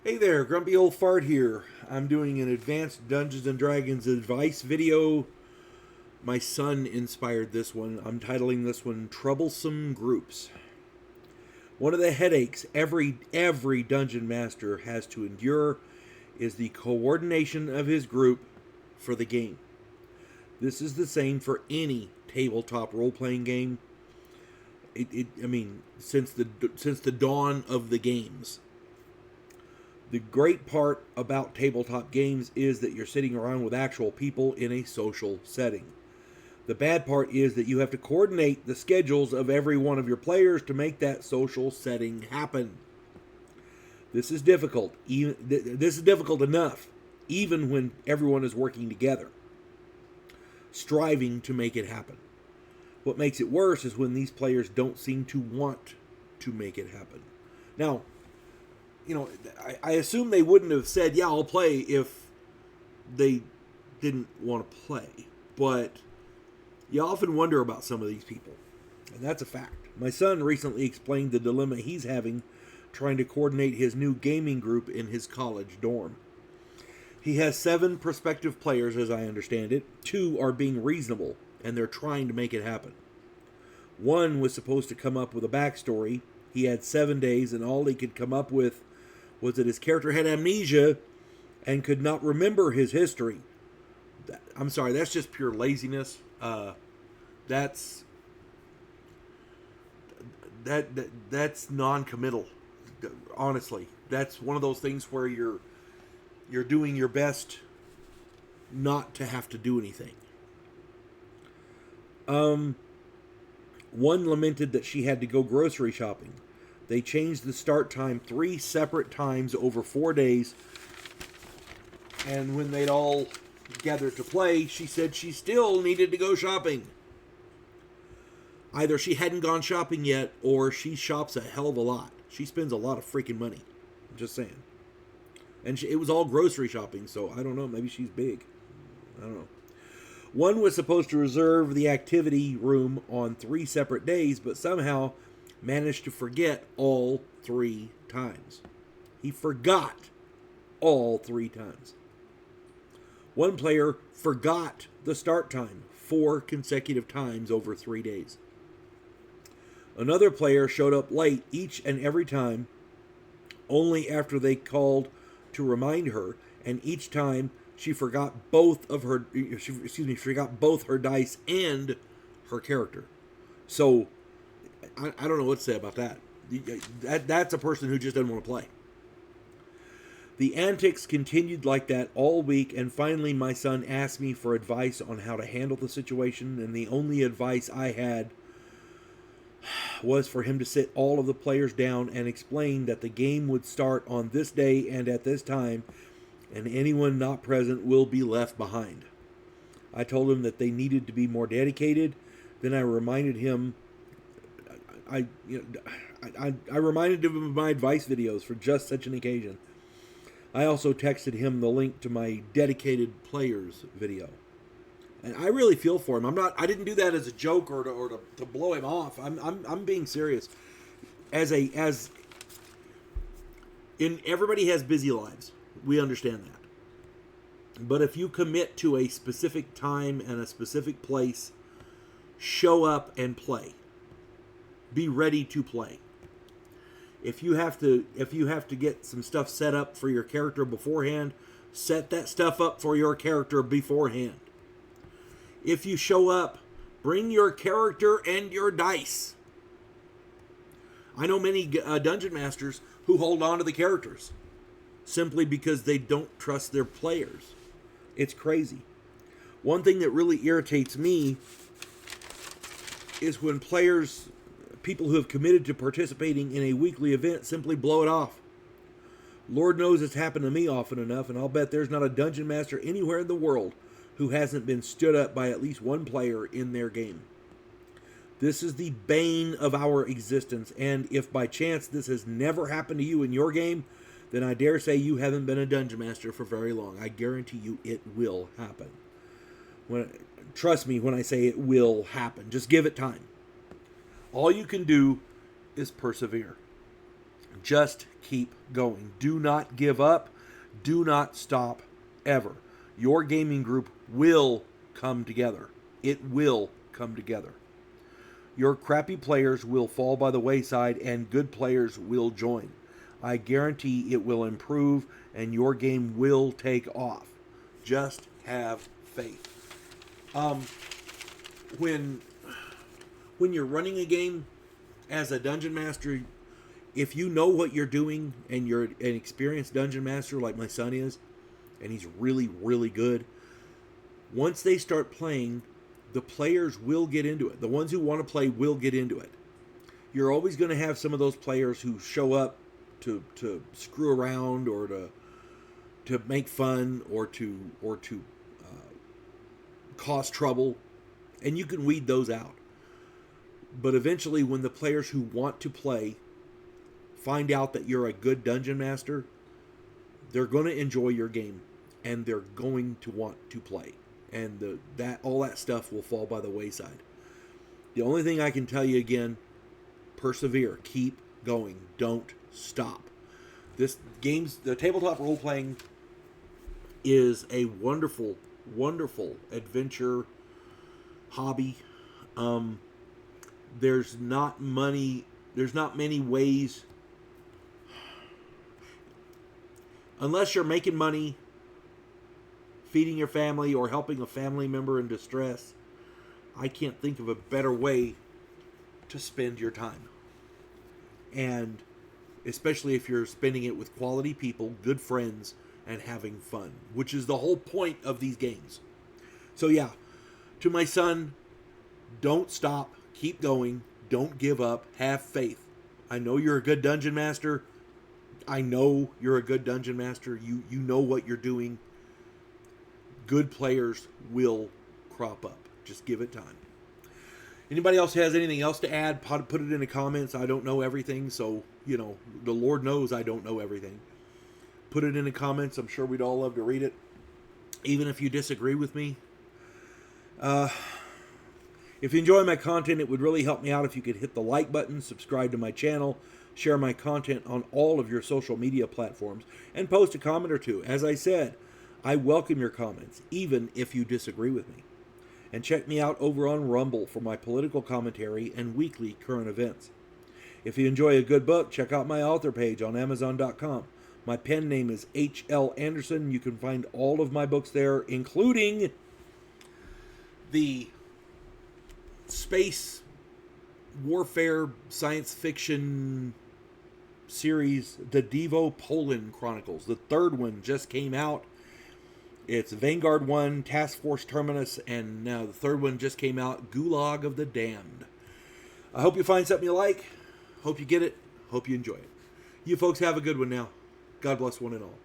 Hey there, Grumpy Old Fart here. I'm doing an advanced Dungeons and Dragons advice video. My son inspired this one. I'm titling this one Troublesome Groups. One of the headaches every dungeon master has to endure is the coordination of his group for the game. This is the same for any tabletop role-playing game. Since the dawn of the games. The great part about tabletop games is that you're sitting around with actual people in a social setting. The bad part is that you have to coordinate the schedules of every one of your players to make that social setting happen. This is difficult. This is difficult enough, even when everyone is working together, striving to make it happen. What makes it worse is when these players don't seem to want to make it happen. Now, I assume they wouldn't have said, yeah, I'll play if they didn't want to play. But you often wonder about some of these people. And that's a fact. My son recently explained the dilemma he's having trying to coordinate his new gaming group in his college dorm. He has 7 prospective players, as I understand it. 2 are being reasonable, and they're trying to make it happen. 1 was supposed to come up with a backstory. He had 7 days, and all he could come up with was that his character had amnesia and could not remember his history. I'm sorry, that's just pure laziness. That's non-committal. Honestly, that's one of those things where you're doing your best not to have to do anything. One lamented that she had to go grocery shopping. They changed the start time 3 separate times over 4 days. And when they'd all gathered to play, she said she still needed to go shopping. Either she hadn't gone shopping yet, or she shops a hell of a lot. She spends a lot of freaking money. I'm just saying. And it was all grocery shopping, so I don't know. Maybe she's big. I don't know. One was supposed to reserve the activity room on 3 separate days, but somehow managed to forget all 3 times. He forgot all 3 times. One player forgot the start time 4 consecutive times over 3 days. Another player showed up late each and every time, only after they called to remind her, and each time she forgot both her dice and her character. So I don't know what to say about that. That's a person who just doesn't want to play. The antics continued like that all week, and finally my son asked me for advice on how to handle the situation, and the only advice I had was for him to sit all of the players down and explain that the game would start on this day and at this time, and anyone not present will be left behind. I told him that they needed to be more dedicated. Then I reminded him I reminded him of my advice videos for just such an occasion. I also texted him the link to my dedicated players video. And I really feel for him. I didn't do that as a joke or to blow him off. I'm being serious. Everybody has busy lives. We understand that. But if you commit to a specific time and a specific place, show up and play. Be ready to play. If you have to get some stuff set up for your character beforehand, set that stuff up for your character beforehand. If you show up, bring your character and your dice. I know many dungeon masters who hold on to the characters simply because they don't trust their players. It's crazy. One thing that really irritates me is when people who have committed to participating in a weekly event simply blow it off. Lord knows it's happened to me often enough, and I'll bet there's not a dungeon master anywhere in the world who hasn't been stood up by at least one player in their game. This is the bane of our existence, and if by chance this has never happened to you in your game, then I dare say you haven't been a dungeon master for very long. I guarantee you it will happen. Trust me when I say it will happen. Just give it time. All you can do is persevere. Just keep going. Do not give up. Do not stop ever. Your gaming group will come together. It will come together. Your crappy players will fall by the wayside and good players will join. I guarantee it will improve and your game will take off. Just have faith. When you're running a game as a dungeon master, if you know what you're doing and you're an experienced dungeon master like my son is, and he's really, really good, once they start playing, the players will get into it. The ones who want to play will get into it. You're always going to have some of those players who show up to screw around or to make fun or to cause trouble, and you can weed those out. But eventually, when the players who want to play find out that you're a good dungeon master, they're going to enjoy your game and they're going to want to play. And all that stuff will fall by the wayside. The only thing I can tell you again, persevere, keep going, don't stop. The tabletop role playing is a wonderful, wonderful adventure hobby. There's not many ways, unless you're making money, feeding your family, or helping a family member in distress. I can't think of a better way to spend your time. And especially if you're spending it with quality people, good friends, and having fun, which is the whole point of these games. So yeah, to my son, don't stop, keep going, don't give up, have faith. I know you're a good dungeon master. I know you're a good dungeon master. You know what you're doing. Good players will crop up. Just give it time. Anybody else has anything else to add? Put it in the comments. I don't know everything, so, the Lord knows I don't know everything. Put it in the comments. I'm sure we'd all love to read it, even if you disagree with me. If you enjoy my content, it would really help me out if you could hit the like button, subscribe to my channel, share my content on all of your social media platforms, and post a comment or two. As I said, I welcome your comments, even if you disagree with me. And check me out over on Rumble for my political commentary and weekly current events. If you enjoy a good book, check out my author page on Amazon.com. My pen name is H.L. Anderson. You can find all of my books there, including the space warfare science fiction series, the Devo Poland Chronicles. The third one just came out. It's Vanguard 1, Task Force Terminus, and now the third one just came out, Gulag of the Damned. I hope you find something you like. Hope you get it. Hope you enjoy it. You folks have a good one now. God bless one and all.